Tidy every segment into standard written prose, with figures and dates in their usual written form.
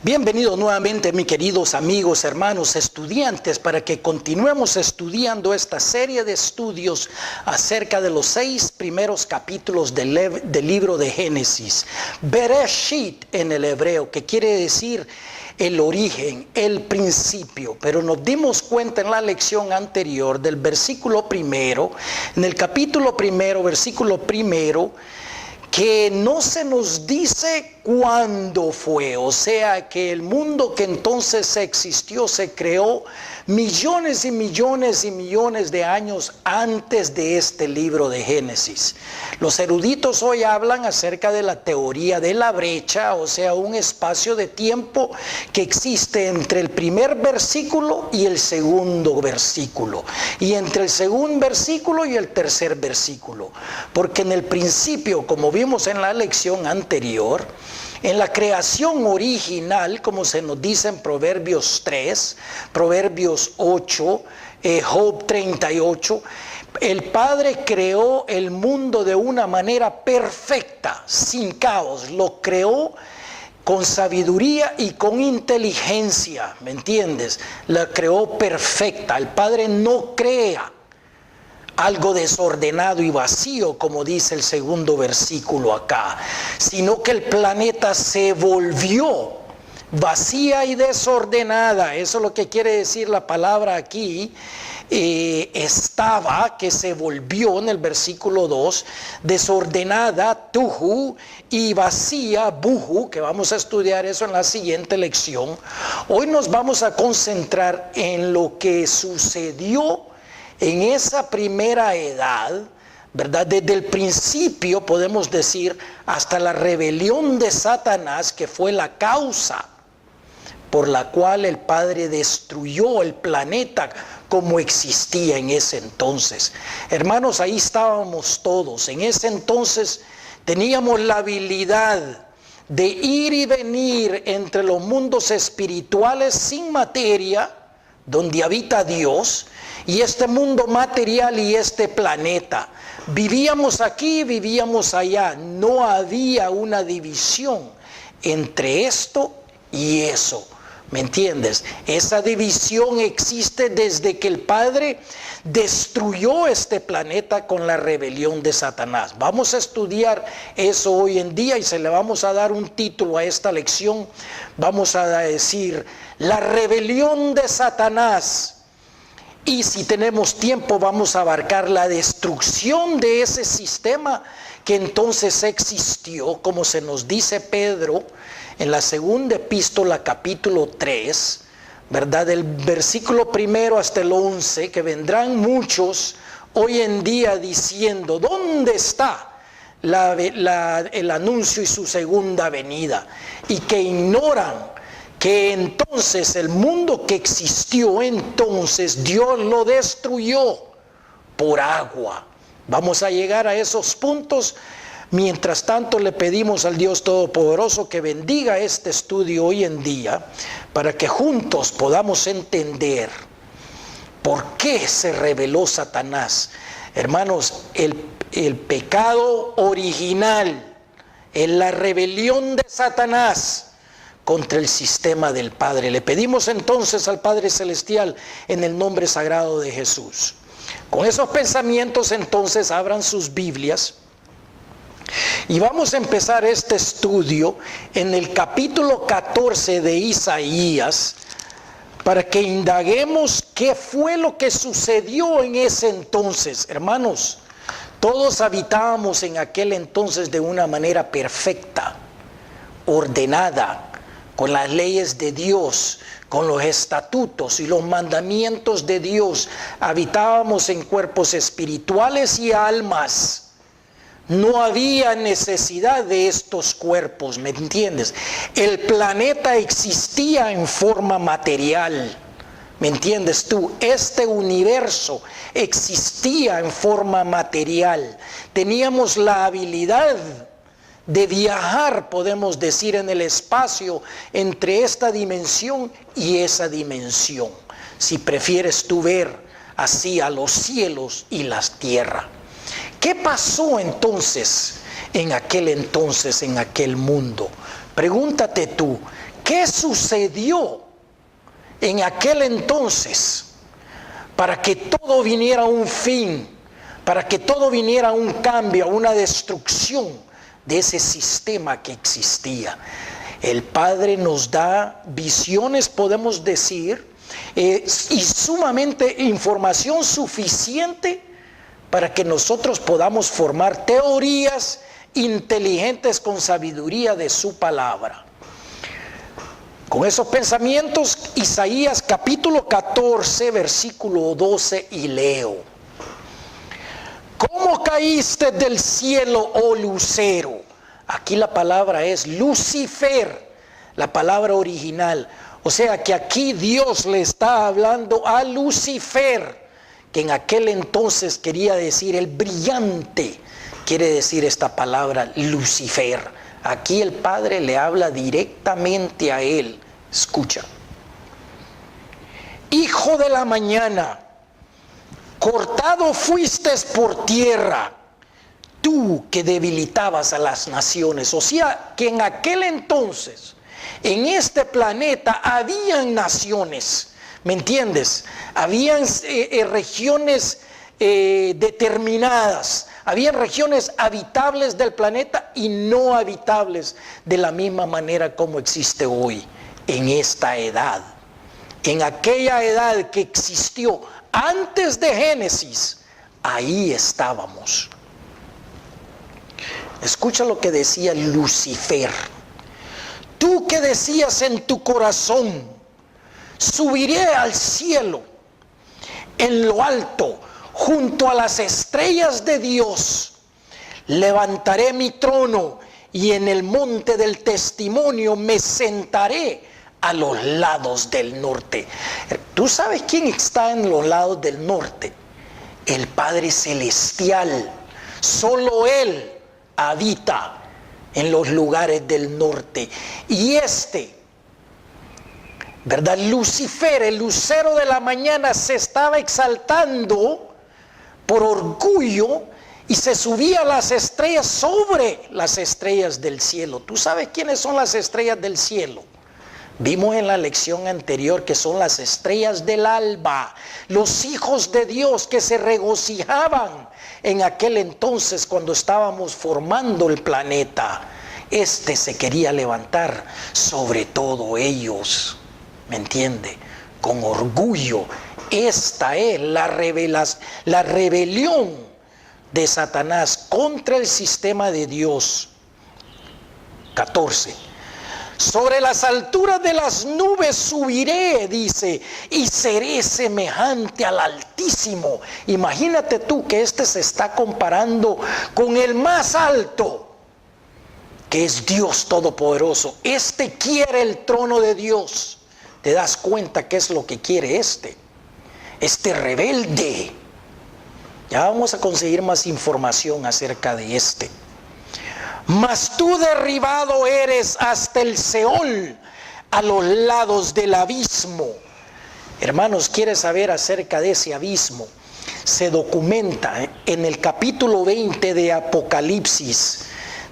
Bienvenidos nuevamente, mis queridos amigos, hermanos, estudiantes, para que continuemos estudiando esta serie de estudios acerca de los 6 primeros capítulos del libro de Génesis. Bereshit en el hebreo, que quiere decir el origen, el principio. Pero nos dimos cuenta en la lección anterior del versículo primero, en el capítulo primero, versículo primero, que no se nos dice cuándo fue, o sea que el mundo que entonces existió se creó millones y millones y millones de años antes de este libro de Génesis. Los eruditos hoy hablan acerca de la teoría de la brecha, o sea, un espacio de tiempo que existe entre el primer versículo y el segundo versículo, y entre el segundo versículo y el tercer versículo, porque en el principio, como vimos en la lección anterior, en la creación original, como se nos dice en Proverbios 3, Proverbios 8, Job 38, el Padre creó el mundo de una manera perfecta, sin caos. Lo creó con sabiduría y con inteligencia, ¿me entiendes? La creó perfecta. El Padre no crea algo desordenado y vacío, como dice el segundo versículo acá, sino que el planeta se volvió vacía y desordenada. Eso es lo que quiere decir la palabra aquí. Estaba, que se volvió en el versículo 2, desordenada, tuhu, y vacía, buhu, que vamos a estudiar eso en la siguiente lección. Hoy nos vamos a concentrar en lo que sucedió en esa primera edad, ¿verdad? Desde el principio, podemos decir, hasta la rebelión de Satanás, que fue la causa por la cual el Padre destruyó el planeta como existía en ese entonces. Hermanos, ahí estábamos todos. En ese entonces teníamos la habilidad de ir y venir entre los mundos espirituales sin materia, donde habita Dios, y este mundo material y este planeta. Vivíamos aquí, vivíamos allá. No había una división entre esto y eso. ¿Me entiendes? Esa división existe desde que el Padre destruyó este planeta con la rebelión de Satanás. Vamos a estudiar eso hoy en día y se le vamos a dar un título a esta lección. Vamos a decir, la rebelión de Satanás. Y si tenemos tiempo vamos a abarcar la destrucción de ese sistema que entonces existió, como se nos dice Pedro en la segunda epístola capítulo 3, ¿verdad? Del versículo primero hasta el 11, que vendrán muchos hoy en día diciendo, ¿dónde está el anuncio y su segunda venida? Y que ignoran que entonces el mundo que existió entonces Dios lo destruyó por agua. Vamos a llegar a esos puntos. Mientras tanto le pedimos al Dios Todopoderoso que bendiga este estudio hoy en día para que juntos podamos entender por qué se rebeló Satanás. Hermanos, el pecado original en la rebelión de Satanás contra el sistema del Padre. Le pedimos entonces al Padre Celestial en el nombre sagrado de Jesús. Con esos pensamientos entonces abran sus Biblias y vamos a empezar este estudio en el capítulo 14 de Isaías para que indaguemos qué fue lo que sucedió en ese entonces. Hermanos, todos habitábamos en aquel entonces de una manera perfecta, ordenada, con las leyes de Dios, con los estatutos y los mandamientos de Dios. Habitábamos en cuerpos espirituales y almas. No había necesidad de estos cuerpos, ¿me entiendes? El planeta existía en forma material, ¿me entiendes tú? Este universo existía en forma material. Teníamos la habilidad de viajar, podemos decir, en el espacio entre esta dimensión y esa dimensión. Si prefieres tú ver así a los cielos y la tierra. ¿Qué pasó entonces en aquel mundo? Pregúntate tú, ¿qué sucedió en aquel entonces para que todo viniera a un fin, para que todo viniera a un cambio, a una destrucción de ese sistema que existía? El Padre nos da visiones, podemos decir, y sumamente información suficiente para que nosotros podamos formar teorías inteligentes con sabiduría de su palabra. Con esos pensamientos, Isaías capítulo 14, versículo 12, y leo: ¿Cómo caíste del cielo, oh lucero? Aquí la palabra es Lucifer, la palabra original. O sea que aquí Dios le está hablando a Lucifer, que en aquel entonces quería decir el brillante, quiere decir esta palabra Lucifer. Aquí el Padre le habla directamente a él. Escucha: hijo de la mañana, cortado fuiste por tierra, tú que debilitabas a las naciones. O sea que en aquel entonces, en este planeta, habían naciones, ¿me entiendes? Habían regiones determinadas, habían regiones habitables del planeta y no habitables de la misma manera como existe hoy, en esta edad. En aquella edad que existió antes de Génesis, ahí estábamos. Escucha lo que decía Lucifer: tú que decías en tu corazón, subiré al cielo, en lo alto, junto a las estrellas de Dios, levantaré mi trono y en el monte del testimonio me sentaré a los lados del norte. ¿Tú sabes quién está en los lados del norte? El Padre Celestial. Solo Él habita en los lugares del norte. Y ¿verdad? Lucifer, el lucero de la mañana, se estaba exaltando por orgullo y se subía a las estrellas, sobre las estrellas del cielo. ¿Tú sabes quiénes son las estrellas del cielo? Vimos en la lección anterior que son las estrellas del alba, los hijos de Dios que se regocijaban en aquel entonces cuando estábamos formando el planeta. Se quería levantar sobre todo ellos, ¿me entiende? Con orgullo. Esta es la rebelión de Satanás contra el sistema de Dios. 14. Sobre las alturas de las nubes subiré, dice, y seré semejante al Altísimo. Imagínate tú que se está comparando con el más alto, que es Dios Todopoderoso. Quiere el trono de Dios. ¿Te das cuenta qué es lo que quiere este rebelde? Ya vamos a conseguir más información acerca de Mas tú derribado eres hasta el Seol, a los lados del abismo. Hermanos, ¿quieres saber acerca de ese abismo? Se documenta en el capítulo 20 de Apocalipsis,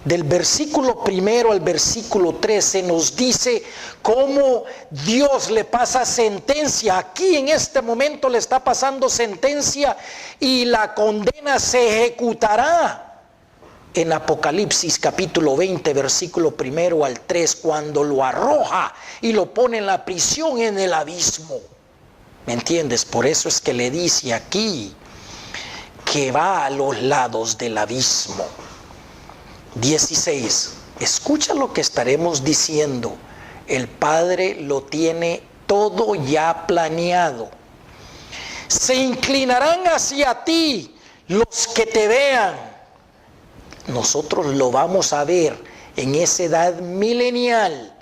del versículo 1 al versículo 13, nos dice cómo Dios le pasa sentencia. Aquí en este momento le está pasando sentencia y la condena se ejecutará. En Apocalipsis capítulo 20, versículo 1 al 3, cuando lo arroja y lo pone en la prisión, en el abismo. ¿Me entiendes? Por eso es que le dice aquí que va a los lados del abismo. 16. Escucha lo que estaremos diciendo. El Padre lo tiene todo ya planeado. Se inclinarán hacia ti los que te vean. Nosotros lo vamos a ver en esa edad milenial,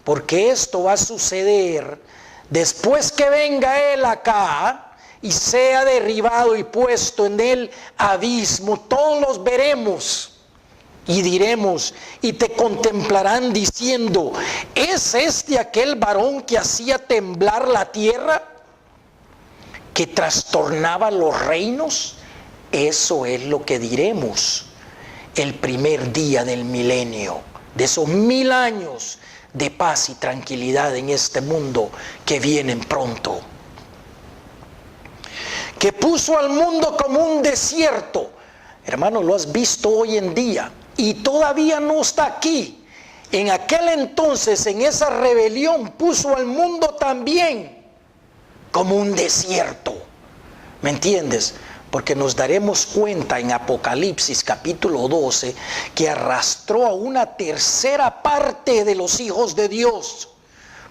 porque esto va a suceder después que venga Él acá y sea derribado y puesto en el abismo. Todos los veremos y diremos, y te contemplarán diciendo: ¿es aquel varón que hacía temblar la tierra, que trastornaba los reinos? Eso es lo que diremos el primer día del milenio, de esos 1000 años de paz y tranquilidad en este mundo que vienen pronto. Que puso al mundo como un desierto. Hermano, lo has visto hoy en día y todavía no está aquí. En aquel entonces, en esa rebelión, puso al mundo también como un desierto. ¿Me entiendes? Porque nos daremos cuenta en Apocalipsis capítulo 12 que arrastró a una tercera parte de los hijos de Dios.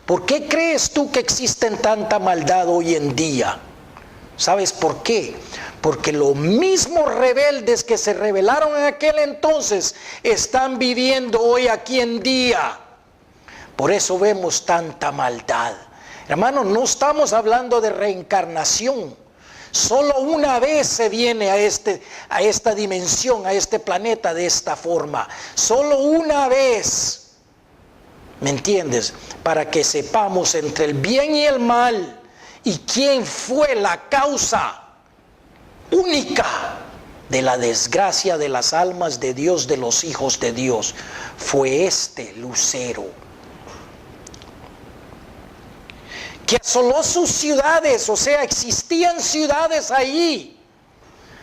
¿Por qué crees tú que existen tanta maldad hoy en día? ¿Sabes por qué? Porque los mismos rebeldes que se rebelaron en aquel entonces están viviendo hoy aquí en día. Por eso vemos tanta maldad. Hermano, no estamos hablando de reencarnación. Solo una vez se viene a esta dimensión, a este planeta de esta forma. Solo una vez. ¿Me entiendes? Para que sepamos entre el bien y el mal. ¿Y quién fue la causa única de la desgracia de las almas de Dios, de los hijos de Dios? Fue este lucero que asoló sus ciudades. O sea, existían ciudades allí.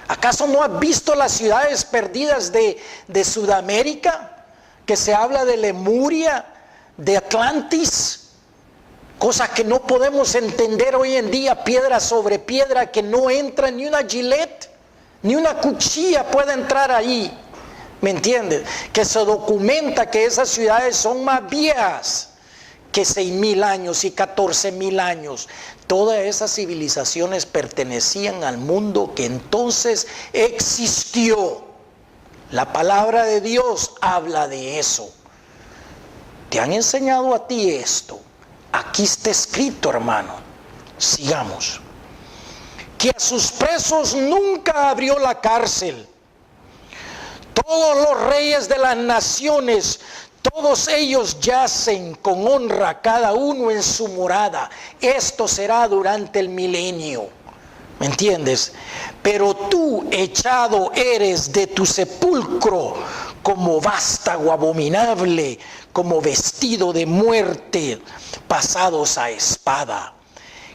¿Acaso no has visto las ciudades perdidas de Sudamérica? Que se habla de Lemuria, de Atlantis. Cosas que no podemos entender hoy en día, piedra sobre piedra, que no entra ni una Gillette, ni una cuchilla puede entrar ahí. ¿Me entiendes? Que se documenta que esas ciudades son más viejas que 6,000 años y 14,000 años. Todas esas civilizaciones pertenecían al mundo que entonces existió. La palabra de Dios habla de eso. ¿Te han enseñado a ti esto? Aquí está escrito, hermano. Sigamos. Que a sus presos nunca abrió la cárcel. Todos los reyes de las naciones, todos ellos yacen con honra, cada uno en su morada. Esto será durante el milenio. ¿Me entiendes? Pero tú echado eres de tu sepulcro como vástago abominable, como vestido de muerte, pasados a espada,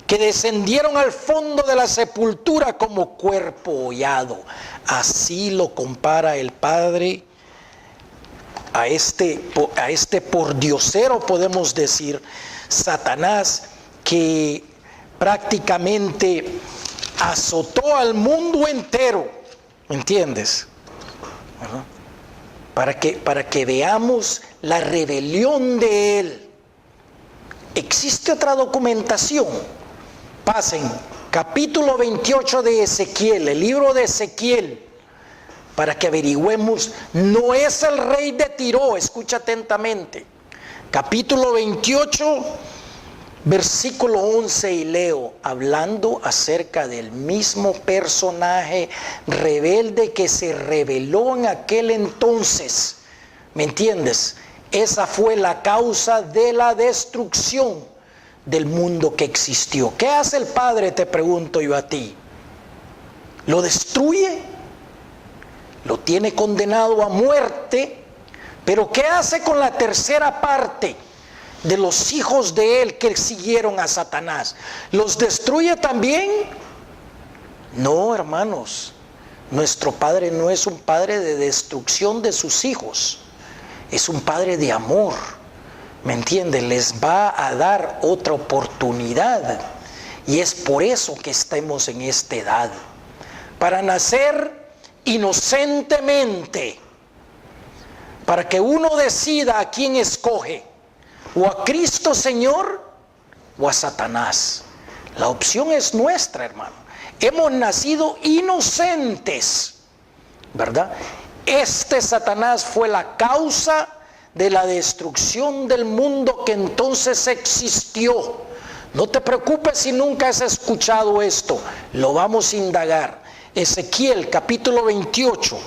que descendieron al fondo de la sepultura como cuerpo hollado. Así lo compara el Padre a este pordiosero, podemos decir, Satanás, que prácticamente azotó al mundo entero. ¿Me entiendes? ¿Verdad? Para que veamos la rebelión de él. Existe otra documentación. Pasen, capítulo 28 de Ezequiel, el libro de Ezequiel, para que averigüemos. No es el rey de Tiro, escucha atentamente. Capítulo 28, versículo 11, y leo, hablando acerca del mismo personaje rebelde que se rebeló en aquel entonces. ¿Me entiendes? Esa fue la causa de la destrucción del mundo que existió. ¿Qué hace el Padre? Te pregunto yo a ti. ¿Lo destruye? Lo tiene condenado a muerte. Pero ¿qué hace con la tercera parte de los hijos de él que siguieron a Satanás? ¿Los destruye también? No, hermanos. Nuestro Padre no es un Padre de destrucción de sus hijos. Es un Padre de amor. ¿Me entiendes? Les va a dar otra oportunidad. Y es por eso que estamos en esta edad. Para nacer inocentemente. Para que uno decida a quién escoge. O a Cristo Señor o a Satanás. La opción es nuestra, hermano. Hemos nacido inocentes, ¿verdad? Este Satanás fue la causa de la destrucción del mundo que entonces existió. No te preocupes si nunca has escuchado esto, lo vamos a indagar. Ezequiel capítulo 28,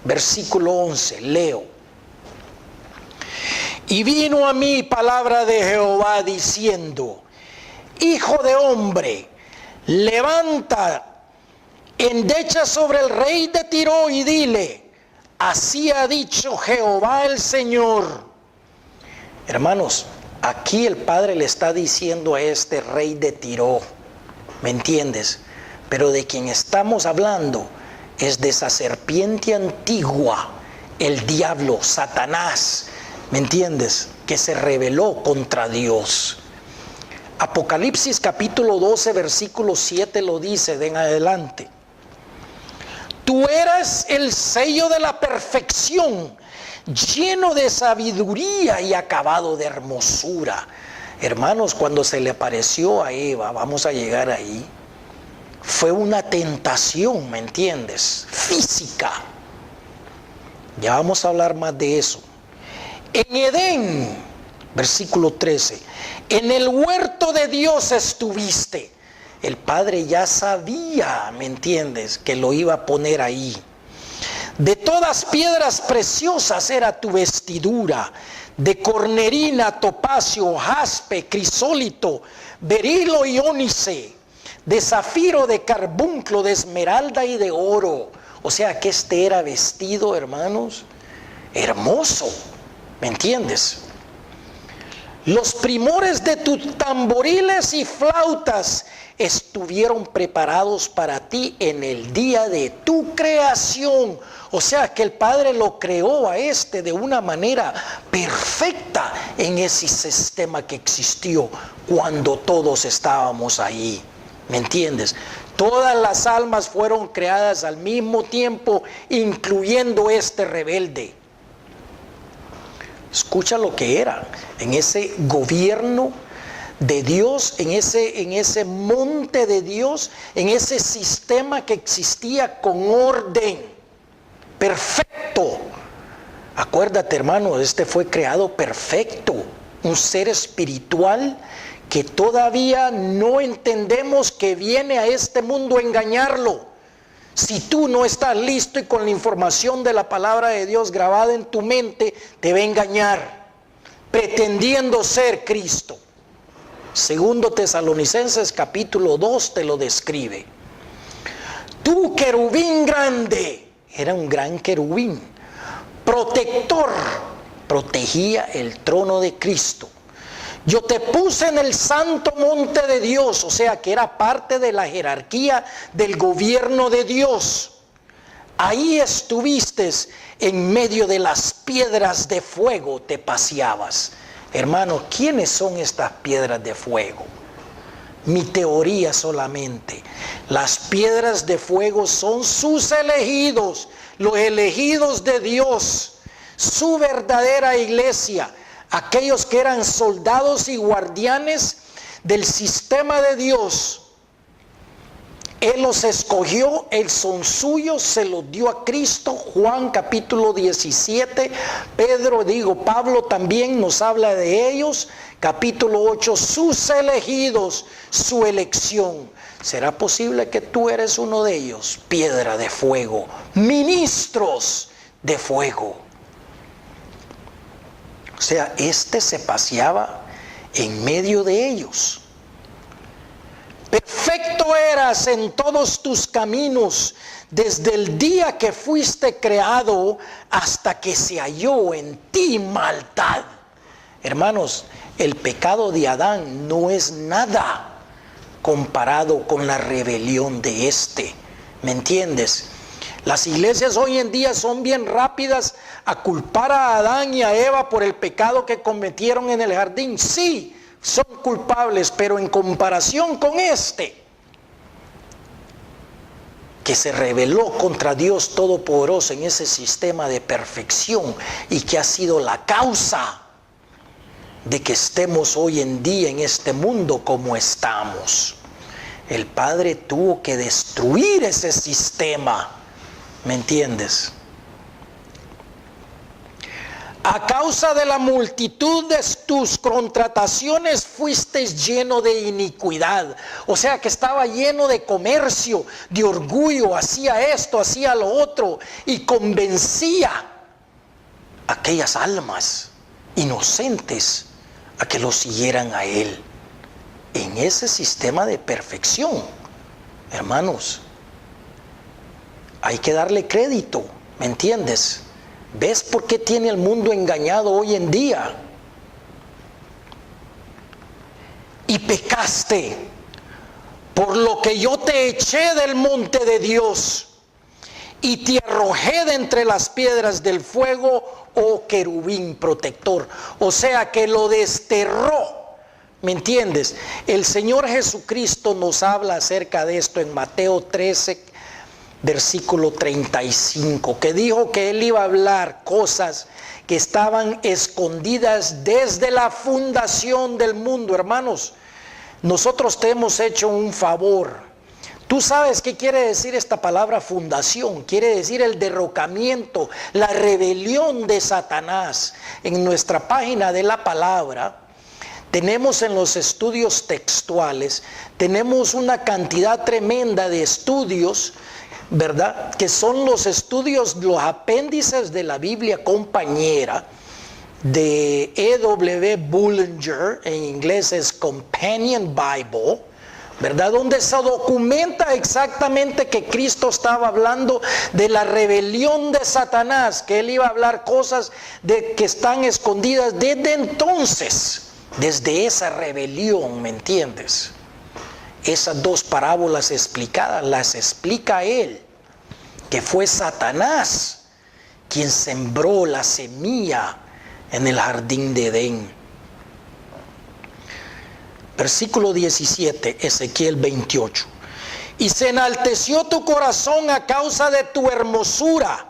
versículo 11, leo. Y vino a mí palabra de Jehová diciendo, Hijo de hombre, levanta, endecha sobre el rey de Tiro y dile, así ha dicho Jehová el Señor. Hermanos, Aquí el Padre le está diciendo a este rey de Tiro, ¿me entiendes? Pero de quien estamos hablando es de esa serpiente antigua, el diablo, Satanás, ¿me entiendes? Que se rebeló contra Dios. Apocalipsis capítulo 12, versículo 7 lo dice de en adelante. Tú eres el sello de la perfección, lleno de sabiduría y acabado de hermosura. Hermanos, cuando se le apareció a Eva, vamos a llegar ahí, fue una tentación, ¿me entiendes? Física. Ya vamos a hablar más de eso. En Edén, versículo 13, en el huerto de Dios estuviste. El Padre ya sabía, ¿me entiendes?, que lo iba a poner ahí. De todas piedras preciosas era tu vestidura, de cornerina, topacio, jaspe, crisólito, berilo y ónice, de zafiro, de carbunclo, de esmeralda y de oro. O sea que este era vestido, hermanos, hermoso, ¿me entiendes? Los primores de tus tamboriles y flautas estuvieron preparados para ti en el día de tu creación. O sea que el Padre lo creó a este de una manera perfecta en ese sistema que existió cuando todos estábamos ahí. ¿Me entiendes? Todas las almas fueron creadas al mismo tiempo, incluyendo este rebelde. Escucha lo que era en ese gobierno de Dios, en ese monte de Dios, en ese sistema que existía con orden perfecto. Acuérdate, hermano, este fue creado perfecto, un ser espiritual que todavía no entendemos que viene a este mundo a engañarlo. Si tú no estás listo y con la información de la palabra de Dios grabada en tu mente, te va a engañar, pretendiendo ser Cristo. Segundo Tesalonicenses capítulo 2 te lo describe. Tú, querubín grande, era un gran querubín, protector, protegía el trono de Cristo. Yo te puse en el santo monte de Dios, o sea que era parte de la jerarquía del gobierno de Dios. Ahí estuviste en medio de las piedras de fuego, te paseabas. Hermano, ¿quiénes son estas piedras de fuego? Mi teoría solamente. Las piedras de fuego son sus elegidos, los elegidos de Dios, su verdadera iglesia, aquellos que eran soldados y guardianes del sistema de Dios. Él los escogió, son suyos, se los dio a Cristo. Juan capítulo 17, Pablo también nos habla de ellos. Capítulo 8, sus elegidos, su elección. ¿Será posible que tú eres uno de ellos? Piedra de fuego, ministros de fuego. O sea, este se paseaba en medio de ellos. Perfecto eras en todos tus caminos, desde el día que fuiste creado hasta que se halló en ti maldad. Hermanos, el pecado de Adán no es nada comparado con la rebelión de este. ¿Me entiendes? Las iglesias hoy en día son bien rápidas a culpar a Adán y a Eva por el pecado que cometieron en el jardín. Sí, son culpables, pero en comparación con este, que se rebeló contra Dios Todopoderoso en ese sistema de perfección y que ha sido la causa de que estemos hoy en día en este mundo como estamos. El Padre tuvo que destruir ese sistema. ¿Me entiendes? A causa de la multitud de tus contrataciones fuiste lleno de iniquidad. O sea que estaba lleno de comercio, de orgullo, hacía esto, hacía lo otro y convencía a aquellas almas inocentes a que lo siguieran a él. En ese sistema de perfección, hermanos, hay que darle crédito, ¿me entiendes? ¿Ves por qué tiene el mundo engañado hoy en día? y pecaste, por lo que yo te eché del monte de Dios y te arrojé de entre las piedras del fuego, oh querubín protector. O sea que lo desterró. ¿Me entiendes? El Señor Jesucristo nos habla acerca de esto en Mateo 13, versículo 35, que dijo que Él iba a hablar cosas que estaban escondidas desde la fundación del mundo. Hermanos, nosotros te hemos hecho un favor. Tú sabes qué quiere decir esta palabra fundación. Quiere decir el derrocamiento, la rebelión de Satanás. En nuestra página de la palabra tenemos en los estudios textuales, tenemos una cantidad tremenda de estudios, ¿verdad? Que son los estudios, los apéndices de la Biblia compañera de E.W. Bullinger, en inglés es Companion Bible, ¿verdad? Donde se documenta exactamente que Cristo estaba hablando de la rebelión de Satanás, que Él iba a hablar cosas que están escondidas desde entonces, desde esa rebelión, ¿me entiendes? Esas dos parábolas explicadas las explica Él, que fue Satanás quien sembró la semilla en el jardín de Edén. Versículo 17, Ezequiel 28. Y se enalteció tu corazón a causa de tu hermosura,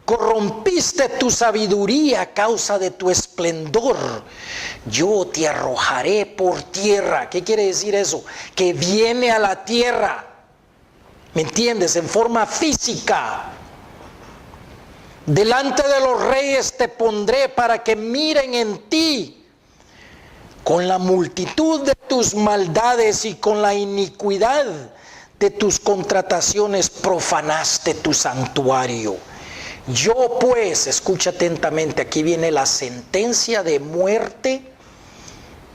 corrompiste tu sabiduría a causa de tu esplendor. Yo te arrojaré por tierra. ¿Qué quiere decir eso? Que viene a la tierra, ¿me entiendes? En forma física. Delante de los reyes te pondré para que miren en ti. Con la multitud de tus maldades y con la iniquidad de tus contrataciones profanaste tu santuario. Yo pues, escucha atentamente, aquí viene la sentencia de muerte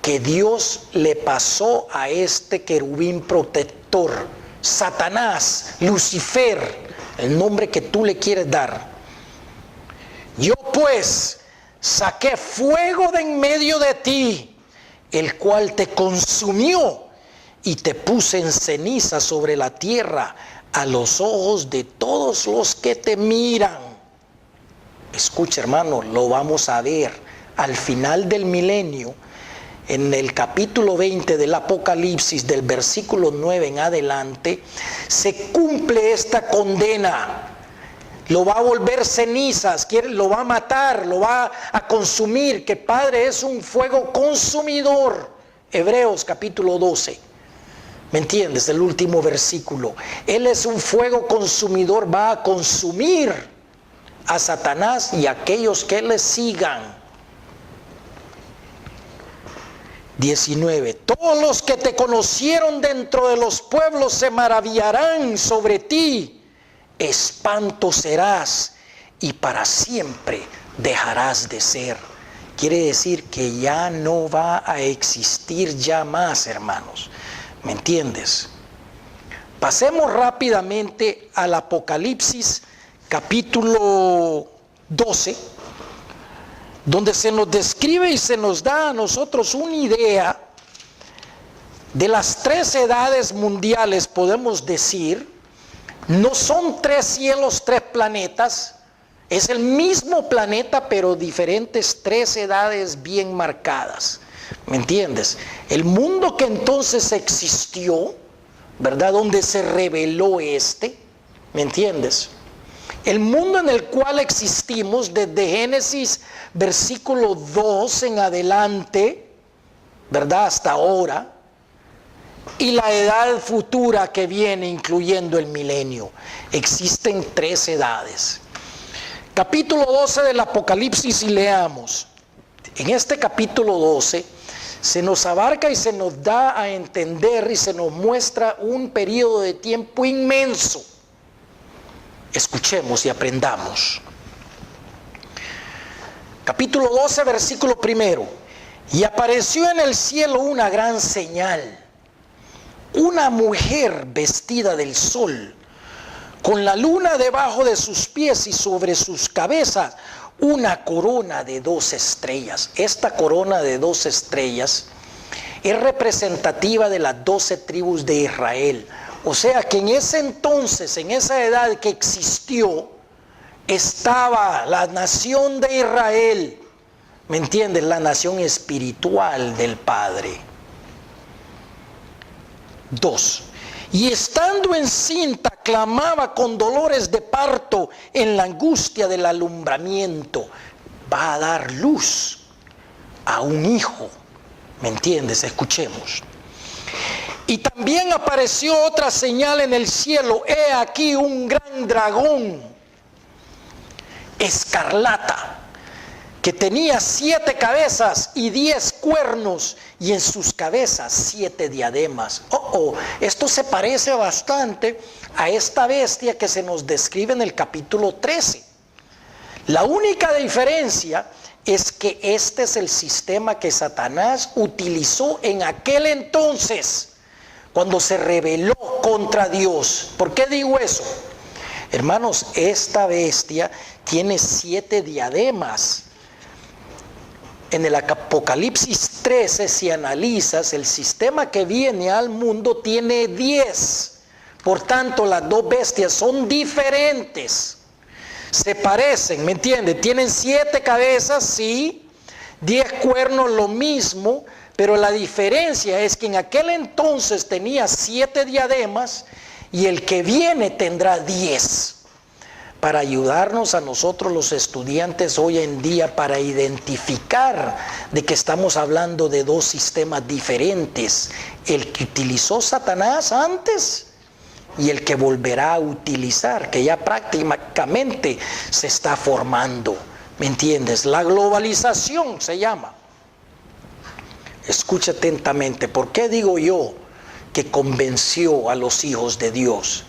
que Dios le pasó a este querubín protector, Satanás, Lucifer, el nombre que tú le quieres dar. Yo pues saqué fuego de en medio de ti, el cual te consumió, y te puse en ceniza sobre la tierra a los ojos de todos los que te miran. Escucha, hermano, lo vamos a ver al final del milenio, en el capítulo 20 del Apocalipsis, del versículo 9 en adelante, se cumple esta condena. Lo va a volver cenizas, lo va a matar, lo va a consumir, que Padre es un fuego consumidor. Hebreos capítulo 12, ¿me entiendes? El último versículo. Él es un fuego consumidor, va a consumir a Satanás y a aquellos que le sigan. 19. Todos los que te conocieron dentro de los pueblos se maravillarán sobre ti. Espanto serás y para siempre dejarás de ser. Quiere decir que ya no va a existir ya más, hermanos. ¿Me entiendes? Pasemos rápidamente al Apocalipsis capítulo 12, donde se nos describe y se nos da a nosotros una idea de las tres edades mundiales, podemos decir. No son tres cielos, tres planetas, es el mismo planeta, pero diferentes tres edades bien marcadas. ¿Me entiendes? El mundo que entonces existió, ¿verdad? Donde se reveló ¿me entiendes? El mundo en el cual existimos desde Génesis versículo 2 en adelante, ¿verdad? Hasta ahora. Y la edad futura que viene, incluyendo el milenio. Existen tres edades. Capítulo 12 del Apocalipsis, y leamos. En este capítulo 12 se nos abarca y se nos da a entender y se nos muestra un periodo de tiempo inmenso. Escuchemos y aprendamos. Capítulo 12, versículo 1. Y apareció en el cielo una gran señal. Una mujer vestida del sol, con la luna debajo de sus pies y sobre sus cabezas una corona de 2 estrellas. Esta corona de 2 estrellas es representativa de las 12 tribus de Israel. O sea que en ese entonces, en esa edad que existió, estaba la nación de Israel, ¿me entiendes? La nación espiritual del Padre. 2. Y estando encinta, clamaba con dolores de parto en la angustia del alumbramiento. Va a dar luz a un hijo, ¿me entiendes? Escuchemos. Y también apareció otra señal en el cielo. He aquí un gran dragón escarlata, que tenía 7 cabezas y 10 cuernos, y en sus cabezas 7 diademas. Esto se parece bastante a esta bestia que se nos describe en el capítulo 13. La única diferencia es que este es el sistema que Satanás utilizó en aquel entonces, cuando se rebeló contra Dios. ¿Por qué digo eso? Hermanos, esta bestia tiene 7 diademas. En el Apocalipsis 13, si analizas, el sistema que viene al mundo tiene 10. Por tanto, las dos bestias son diferentes. Se parecen, ¿me entiendes? Tienen 7 cabezas, sí. 10 cuernos, lo mismo. Pero la diferencia es que en aquel entonces tenía 7 diademas y el que viene tendrá 10. Para ayudarnos a nosotros los estudiantes hoy en día para identificar de que estamos hablando de 2 sistemas diferentes. El que utilizó Satanás antes y el que volverá a utilizar, que ya prácticamente se está formando. ¿Me entiendes? La globalización se llama. Escucha atentamente. ¿Por qué digo yo que convenció a los hijos de Dios?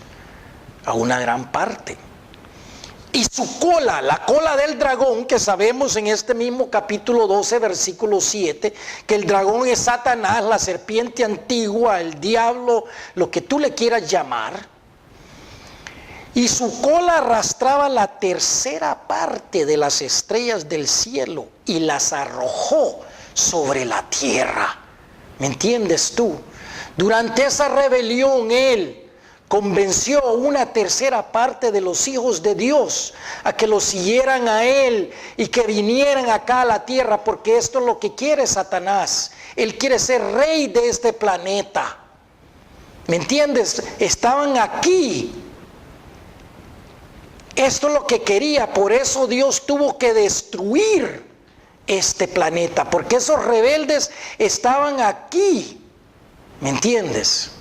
A una gran parte. Y su cola, la cola del dragón, que sabemos en este mismo capítulo 12, versículo 7, que el dragón es Satanás, la serpiente antigua, el diablo, lo que tú le quieras llamar. Y su cola arrastraba la 1/3 parte de las estrellas del cielo y las arrojó sobre la tierra. ¿Me entiendes tú? Durante esa rebelión él convenció a una 1/3 parte de los hijos de Dios a que lo siguieran a él y que vinieran acá a la tierra, porque esto es lo que quiere Satanás. Él quiere ser rey de este planeta. ¿Me entiendes? Estaban aquí. Esto es lo que quería, por eso Dios tuvo que destruir este planeta, porque esos rebeldes estaban aquí. ¿Me entiendes?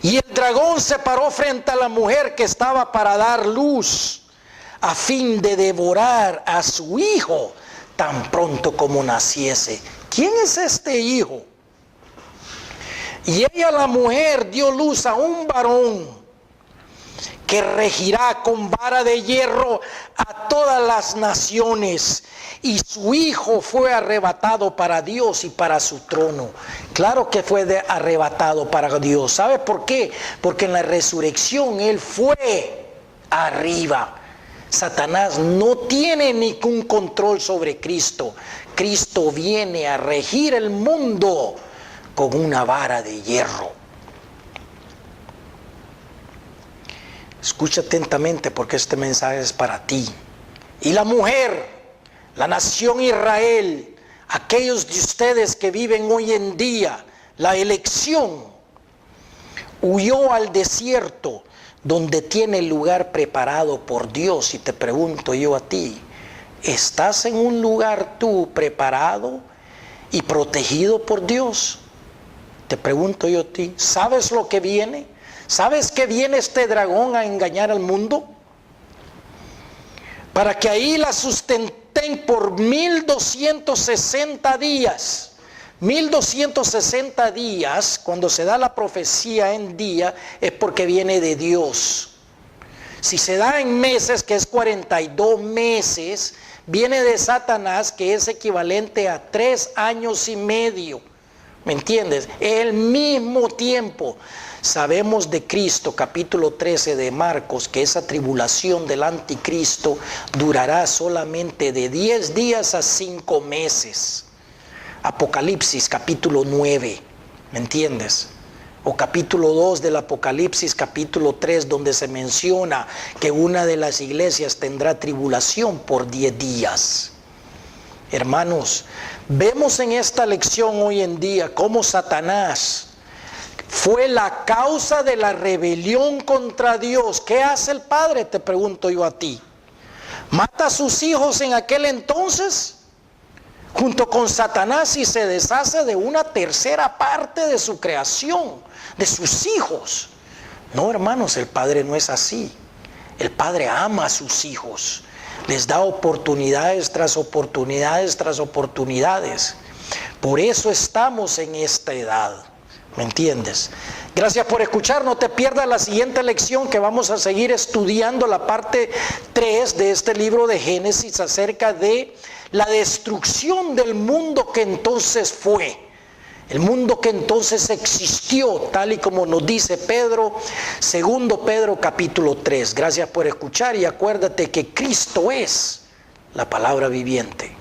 Y el dragón se paró frente a la mujer que estaba para dar luz, a fin de devorar a su hijo tan pronto como naciese. ¿Quién es este hijo? Y ella, la mujer, dio luz a un varón que regirá con vara de hierro a todas las naciones, y su hijo fue arrebatado para Dios y para su trono. Claro que fue arrebatado para Dios. ¿Sabe por qué? Porque en la resurrección él fue arriba. Satanás no tiene ningún control sobre Cristo. Cristo viene a regir el mundo con una vara de hierro. Escucha atentamente, porque este mensaje es para ti. Y la mujer, la nación Israel, aquellos de ustedes que viven hoy en día la elección, huyó al desierto donde tiene el lugar preparado por Dios. Y te pregunto yo a ti, ¿estás en un lugar tú preparado y protegido por Dios? Te pregunto yo a ti, ¿sabes lo que viene? ¿Sabes que viene este dragón a engañar al mundo? Para que ahí la sustenten por 1260 días. 1260 días, cuando se da la profecía en día, es porque viene de Dios. Si se da en meses, que es 42 meses, viene de Satanás, que es equivalente a 3 años y medio. ¿Me entiendes? El mismo tiempo. Sabemos de Cristo, capítulo 13 de Marcos, que esa tribulación del anticristo durará solamente de 10 días a 5 meses. Apocalipsis capítulo 9, ¿me entiendes? O capítulo 2 del Apocalipsis, capítulo 3, donde se menciona que una de las iglesias tendrá tribulación por 10 días. Hermanos, vemos en esta lección hoy en día cómo Satanás fue la causa de la rebelión contra Dios. ¿Qué hace el Padre? Te pregunto yo a ti. ¿Mata a sus hijos en aquel entonces? Junto con Satanás, y se deshace de una tercera parte de su creación, de sus hijos. No, hermanos, el Padre no es así. El Padre ama a sus hijos. Les da oportunidades tras oportunidades tras oportunidades. Por eso estamos en esta edad. ¿Me entiendes? Gracias por escuchar. No te pierdas la siguiente lección, que vamos a seguir estudiando la parte 3 de este libro de Génesis, acerca de la destrucción del mundo que entonces fue. El mundo que entonces existió, tal y como nos dice Pedro, 2 Pedro capítulo 3. Gracias por escuchar y acuérdate que Cristo es la palabra viviente.